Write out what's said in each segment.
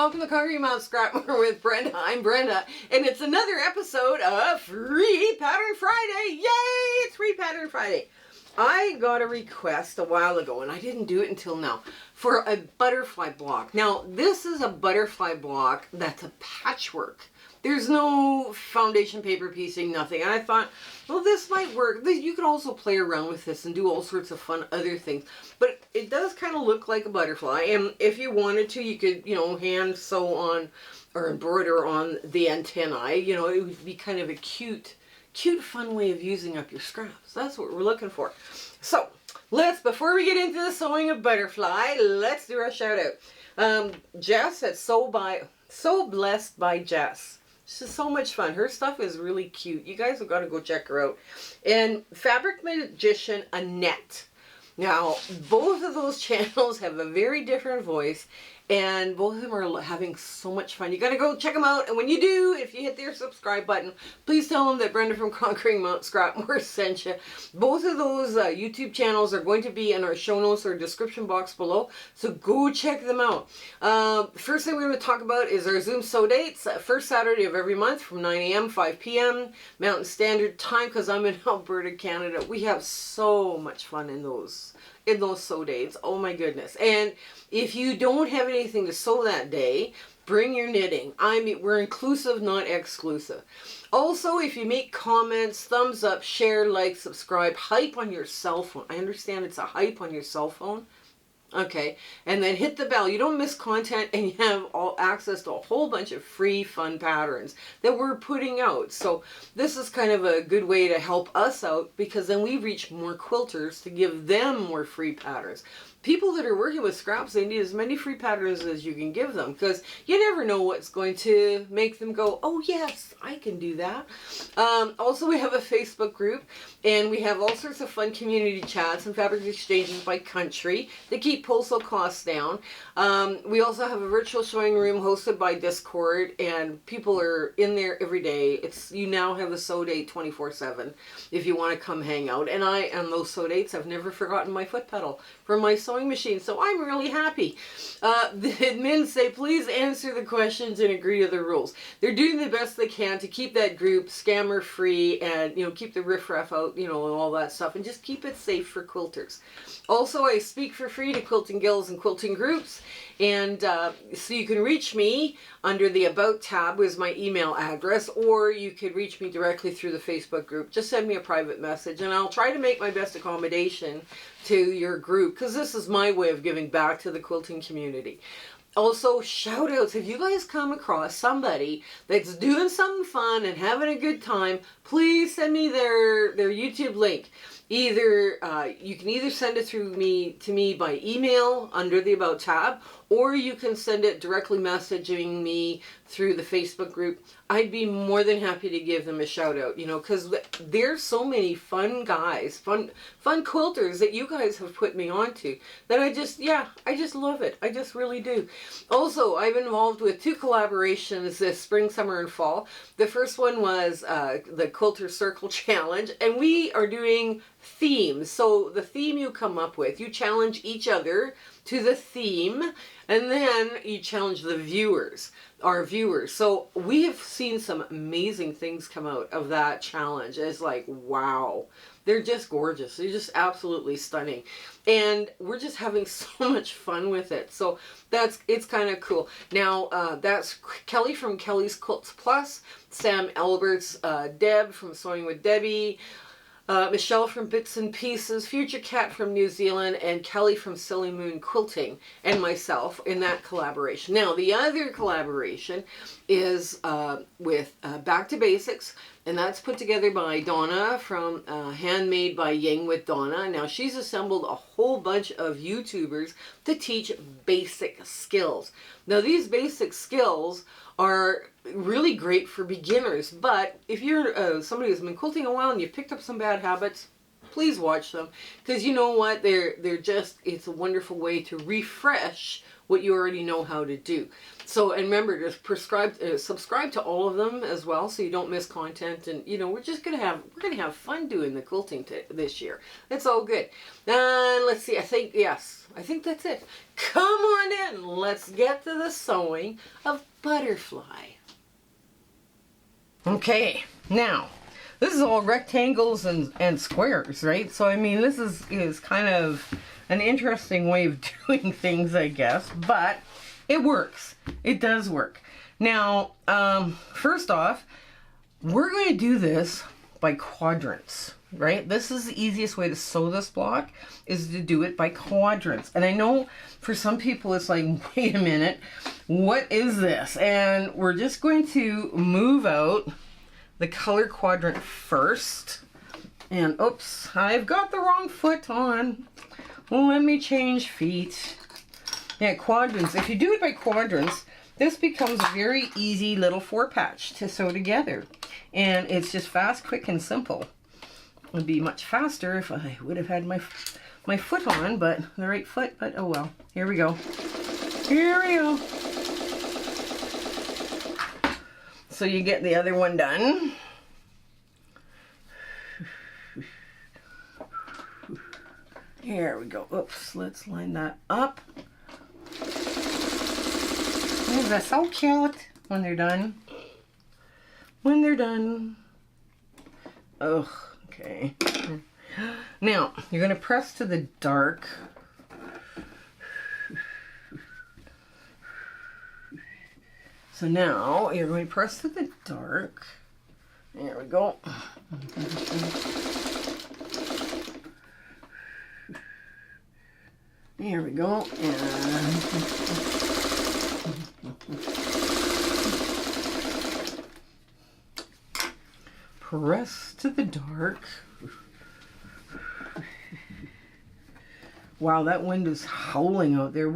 welcome to Quirky Scrapper with Brenda. I'm Brenda, and it's another episode of Free Pattern Friday. Yay! It's Free Pattern Friday. I got a request a while ago, and I didn't do it until now, for a butterfly block. Now, this is a butterfly block that's a patchwork. There's no foundation paper piecing, nothing. And I thought, well, this might work. You could also play around with this and do all sorts of fun other things. But it does kind of look like a butterfly. And if you wanted to, you could, hand sew on or embroider on the antennae. It would be kind of a cute, fun way of using up your scraps. That's what we're looking for. So, before we get into the sewing of butterfly, let's do our shout out. Jess at So Blessed by Jess. She's so much fun. Her stuff is really cute. You guys have got to go check her out. And Fabric Magician Annette. Now, both of those channels have a very different voice, and both of them are having so much fun. You got to go check them out. And when you do, if you hit their subscribe button, please tell them that Brenda from Conquering Mount Scrapmore sent you. Both of those YouTube channels are going to be in our show notes or description box below, so go check them out. First thing we're going to talk about is our Zoom sew dates. First Saturday of every month from 9 a.m. 5 p.m. Mountain Standard Time, because I'm in Alberta, Canada. We have so much fun in those sew dates. Oh my goodness. And if you don't have anything to sew that day, bring your knitting. We're inclusive, not exclusive. Also, if you make comments, thumbs up, share, like, subscribe, hype on your cell phone. I understand it's a hype on your cell phone. Okay, and then hit the bell. You don't miss content, and you have all access to a whole bunch of free fun patterns that we're putting out. So this is kind of a good way to help us out, because then we reach more quilters to give them more free patterns. People that are working with scraps, they need as many free patterns as you can give them, because you never know what's going to make them go, oh yes, I can do that. Also, we have a Facebook group, and we have all sorts of fun community chats and fabric exchanges by country to keep postal costs down. We also have a virtual sewing room hosted by Discord, and people are in there every day. You now have a sew date 24/7 if you want to come hang out. And on those sew dates, I've never forgotten my foot pedal for my sewing machine, so I'm really happy. The admins say please answer the questions and agree to the rules. They're doing the best they can to keep that group scammer free and keep the riffraff out, and all that stuff, and just keep it safe for quilters. Also, I speak for free to quilting guilds and quilting groups, and so you can reach me under the About tab is my email address, or you could reach me directly through the Facebook group. Just send me a private message, and I'll try to make my best accommodation to your group, because this is my way of giving back to the quilting community. Also, shout outs. If you guys come across somebody that's doing something fun and having a good time, please send me their YouTube link. You can either send it to me by email under the About tab, or you can send it directly messaging me through the Facebook group. I'd be more than happy to give them a shout out, because there's so many fun guys, fun quilters that you guys have put me onto that I just love it. I just really do. Also, I'm involved with 2 collaborations this spring, summer, and fall. The first one was the Quilter Circle Challenge, and we are doing themes. So the theme you come up with, you challenge each other to the theme, and then you challenge the our viewers. So we have seen some amazing things come out of that challenge. It's like, wow, they're just gorgeous. They're just absolutely stunning. And we're just having so much fun with it. So it's kind of cool. Now, that's Kelly from Kelly's Quilts Plus, Sam Alberts, Deb from Sewing with Debbie, Michelle from Bits and Pieces, Future Cat from New Zealand, and Kelly from Silly Moon Quilting, and myself in that collaboration. Now, the other collaboration is with Back to Basics, and that's put together by Donna from Handmade by Ying with Donna. Now, she's assembled a whole bunch of YouTubers to teach basic skills. Now, these basic skills are really great for beginners, but if you're somebody who's been quilting a while and you've picked up some bad habits, please watch them, because you know what, they're just, it's a wonderful way to refresh what you already know how to do. So, and remember to subscribe to all of them as well, so you don't miss content. And you know, we're gonna have fun doing the quilting this year. It's all good. Let's see. I think that's it. Come on in. Let's get to the sewing of butterfly. Okay, now this is all rectangles and squares, right? So I mean, this is kind of an interesting way of doing things, I guess, but it works. It does work. Now, first off, we're going to do this by quadrants, right? This is the easiest way to sew this block, is to do it by quadrants. And I know for some people it's like, wait a minute, what is this? And we're just going to move out the color quadrant first. And oops, I've got the wrong foot on. Well, let me change feet. Yeah, quadrants. If you do it by quadrants, this becomes a very easy little 4-patch to sew together. And it's just fast, quick, and simple. It would be much faster if I would have had my foot on, but the right foot, but oh well. Here we go. Here we go. So you get the other one done. Here we go. Oops, let's line that up. These are so cute when they're done. When they're done. Ugh, okay. Now, you're going to press to the dark. So now, you're going to press to the dark. There we go. There we go. And press to the dark. Wow, that wind is howling out there.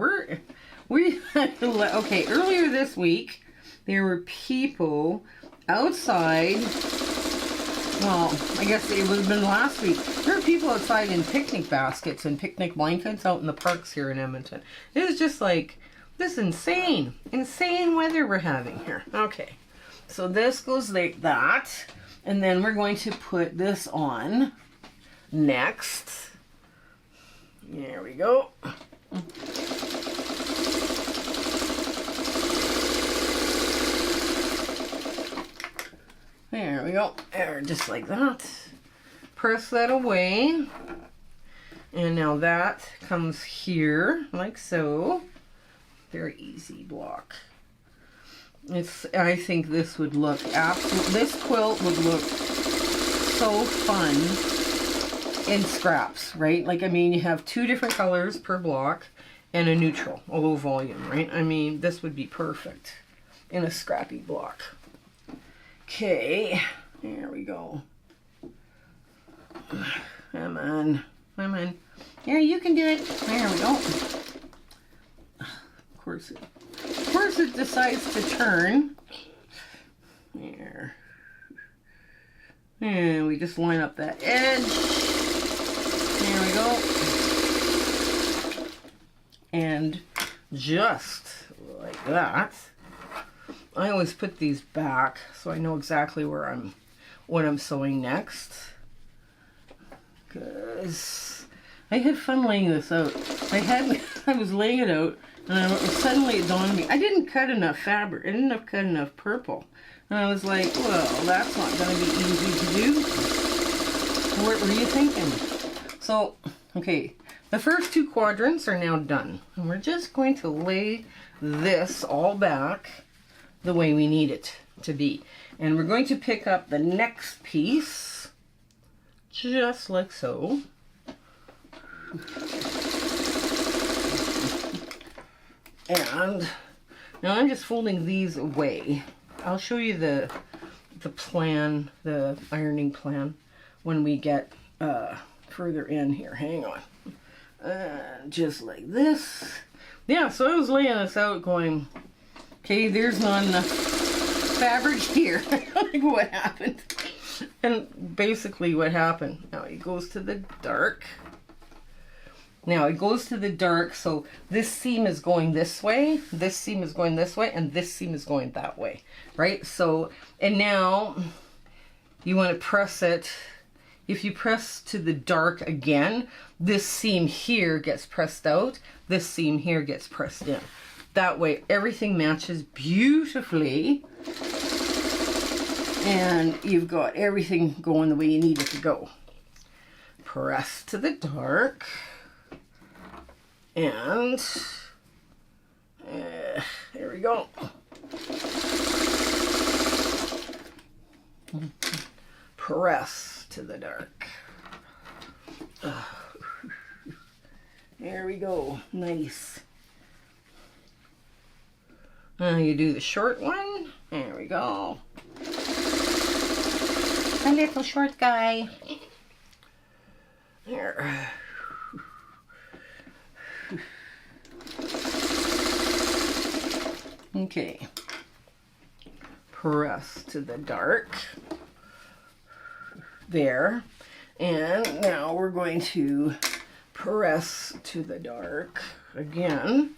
Okay, earlier this week, there were people outside. Well, I guess it would have been last week. There were people outside in picnic baskets and picnic blankets out in the parks here in Edmonton. It was just like, this insane weather we're having here. Okay, so this goes like that. And then we're going to put this on next. There we go. There we go. There, just like that. Press that away. And now that comes here, like so. Very easy block. I think this would look this quilt would look so fun in scraps, right? Like, I mean, you have 2 different colors per block and a neutral, a low volume, right? I mean, this would be perfect in a scrappy block. Okay, there we go. Come on, come on. Yeah, you can do it. There we go. Of course it decides to turn. There. And we just line up that edge. There we go. And just like that. I always put these back so I know exactly what I'm sewing next. Because I had fun laying this out. I was laying it out, and suddenly it dawned on me, I didn't cut enough fabric. I didn't cut enough purple. And I was like, well, that's not going to be easy to do. What were you thinking? So, okay, the first 2 quadrants are now done. And we're just going to lay this all back the way we need it to be. And we're going to pick up the next piece, just like so. And now I'm just folding these away. I'll show you the plan, the ironing plan, when we get further in here. Hang on. Just like this. Yeah, so I was laying this out going, okay, there's not enough fabric here. Like, what happened? And basically what happened, now it goes to the dark. Now it goes to the dark, so this seam is going this way, this seam is going this way, and this seam is going that way, right? So, and now you want to press it. If you press to the dark again, this seam here gets pressed out, this seam here gets pressed in. That way everything matches beautifully, and you've got everything going the way you need it to go. Press to the dark. And there we go. Press to the dark. There we go. Nice. Now you do the short one. There we go. A little short guy. There. Okay, press to the dark, there, and now we're going to press to the dark again.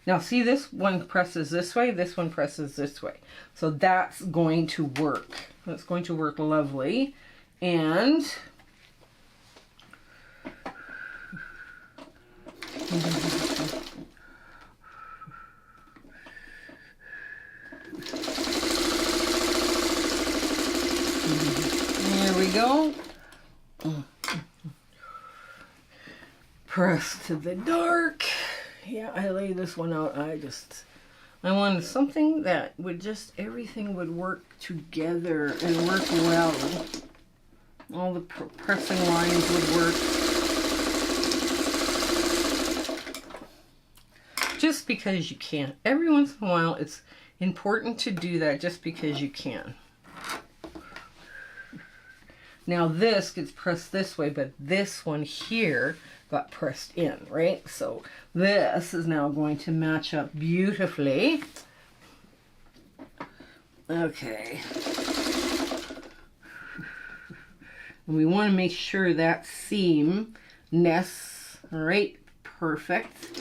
Now see, this one presses this way, this one presses this way, so that's going to work. That's going to work lovely, and there we go. Press to the dark. Yeah, I lay this one out. I wanted something that would just, everything would work together and work well. All the pressing lines would work. Just because you can. Every once in a while, it's important to do that just because you can. Now this gets pressed this way, but this one here got pressed in, right? So this is now going to match up beautifully. Okay. And we want to make sure that seam nests right perfect.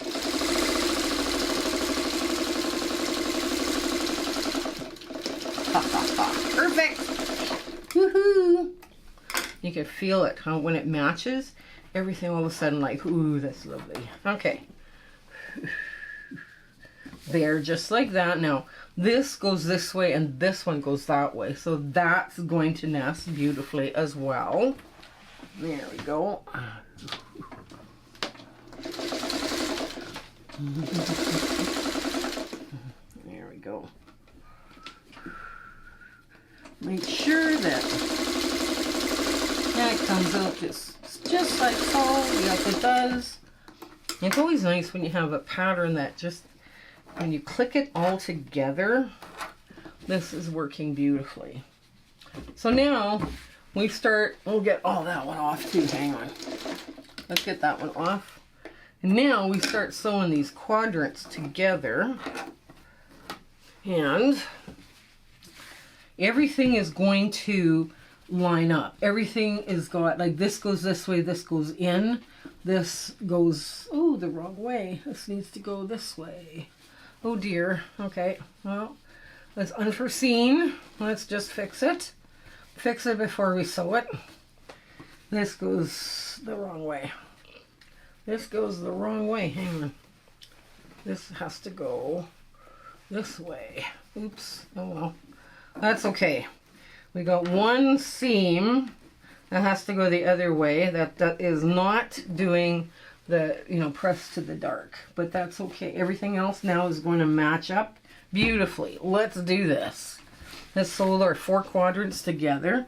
Perfect! Woohoo! You can feel it, huh? When it matches, everything all of a sudden like, ooh, that's lovely. Okay. There, just like that. Now, this goes this way and this one goes that way. So that's going to nest beautifully as well. There we go. There we go. Make sure that that comes out just like so. Yes, it does. It's always nice when you have a pattern that just, when you click it all together, this is working beautifully. So now we start, we'll get all that one off too. Hang on. Let's get that one off. And now we start sewing these quadrants together. And everything is going to line up. Everything is got, like this goes this way, this goes in, this goes, oh, the wrong way. This needs to go this way. Oh dear. Okay, well, that's unforeseen. Let's just fix it. Fix it before we sew it. This goes the wrong way. This goes the wrong way. Hang on. This has to go this way. Oops. Oh well. That's okay. We got one seam that has to go the other way. That is not doing the, press to the dark. But that's okay. Everything else now is going to match up beautifully. Let's do this. Let's sew our 4 quadrants together.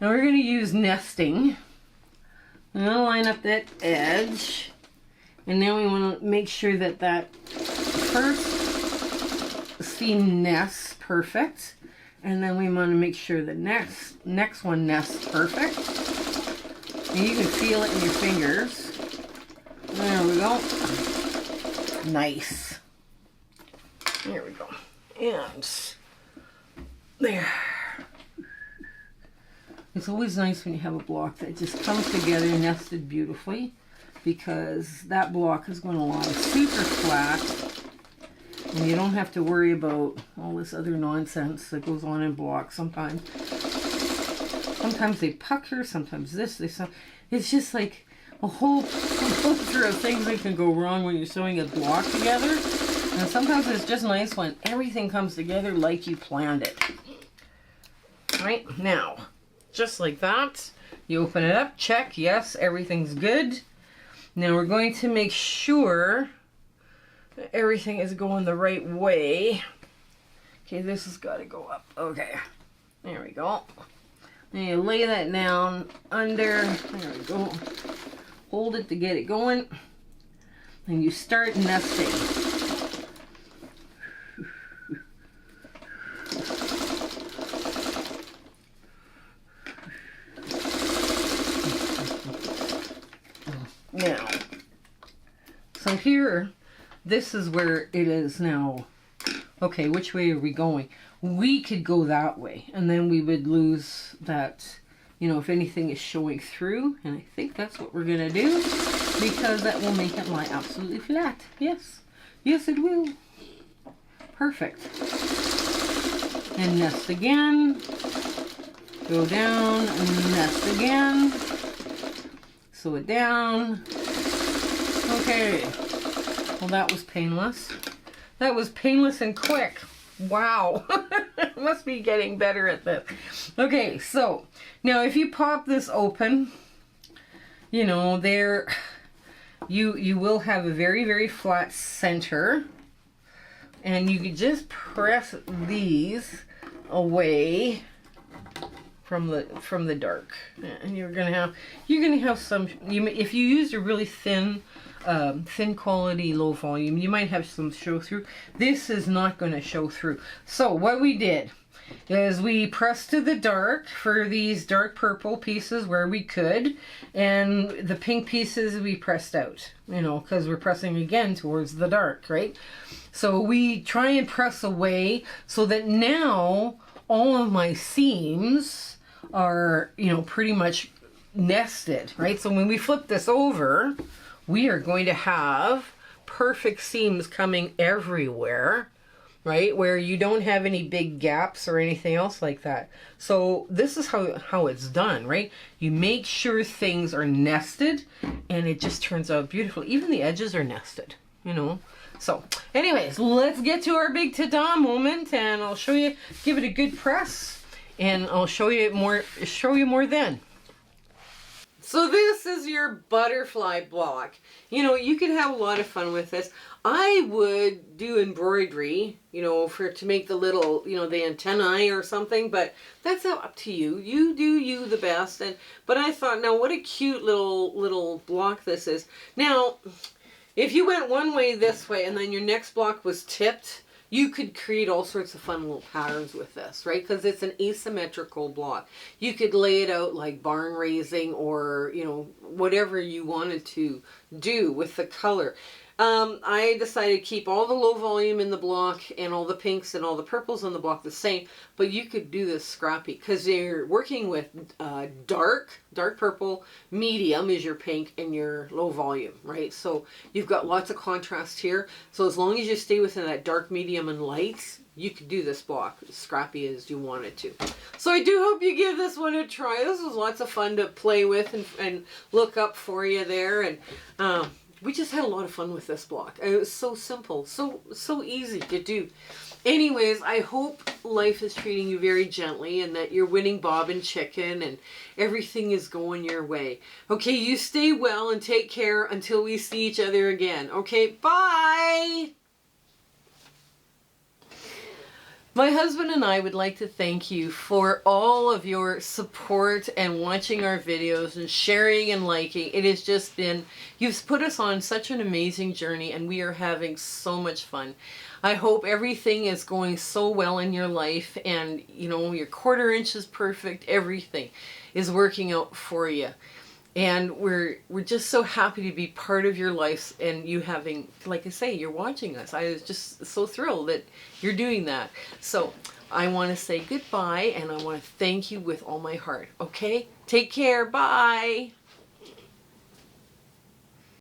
Now we're going to use nesting. I'm going to line up that edge. And now we want to make sure that that first seam nests perfect. And then we want to make sure the next one nests perfect. And you can feel it in your fingers. There we go. Nice. There we go. And there. It's always nice when you have a block that just comes together nested beautifully, because that block is going to lie super flat and you don't have to worry about all this other nonsense that goes on in blocks sometimes. Sometimes they pucker, sometimes this, it's just like a whole culture of things that can go wrong when you're sewing a block together. And sometimes it's just nice when everything comes together like you planned it. Right, now, just like that, you open it up, check, yes, everything's good. Now we're going to make sure that everything is going the right way. Okay, this has got to go up. Okay, there we go. Then you lay that down under, there we go. Hold it to get it going. And you start nesting. Now, so here, this is where it is now. Okay, which way are we going? We could go that way, and then we would lose that, you know, if anything is showing through, and I think that's what we're going to do, because that will make it lie absolutely flat. Yes, yes it will. Perfect. And nest again. Go down and nest again. Sew it down. Okay. Well, that was painless. That was painless and quick. Wow. Must be getting better at this. Okay, so now if you pop this open, you know, there you will have a very, very flat center. And you can just press these away from the dark, and you're gonna have some. If you used a really thin quality low volume, you might have some show through. This is not going to show through. So what we did is we pressed to the dark for these dark purple pieces where we could, and the pink pieces we pressed out, you know, because we're pressing again towards the dark, right? So we try and press away so that now all of my seams are, you know, pretty much nested, right? So when we flip this over, we are going to have perfect seams coming everywhere, right? Where you don't have any big gaps or anything else like that. So this is how it's done, right? You make sure things are nested, and it just turns out beautiful. Even the edges are nested, you know? So anyways, let's get to our big ta-da moment, and I'll show you, give it a good press, and I'll show you more then. So this is your butterfly block. You know, you can have a lot of fun with this. I would do embroidery, you know, to make the little, you know, the antennae or something, but that's up to you. You do you the best. But I thought, now what a cute little block this is. Now, if you went one way this way and then your next block was tipped, you could create all sorts of fun little patterns with this, right? Because it's an asymmetrical block. You could lay it out like barn raising, or, you know, whatever you wanted to do with the color. I decided to keep all the low volume in the block and all the pinks and all the purples in the block the same, but you could do this scrappy because you're working with dark purple, medium is your pink, and your low volume, right? So you've got lots of contrast here. So as long as you stay within that dark, medium, and light, you could do this block as scrappy as you wanted to. So I do hope you give this one a try. This was lots of fun to play with and look up for you there. And we just had a lot of fun with this block. It was so simple, so easy to do. Anyways, I hope life is treating you very gently and that you're winning bob and chicken and everything is going your way. Okay, you stay well and take care until we see each other again. Okay, bye! My husband and I would like to thank you for all of your support and watching our videos and sharing and liking. It has just been, you've put us on such an amazing journey, and we are having so much fun. I hope everything is going so well in your life, and you know, your 1/4 inch is perfect. Everything is working out for you. And we're just so happy to be part of your life, and you having, like I say, you're watching us. I was just so thrilled that you're doing that. So I want to say goodbye, and I want to thank you with all my heart. Okay? Take care. Bye.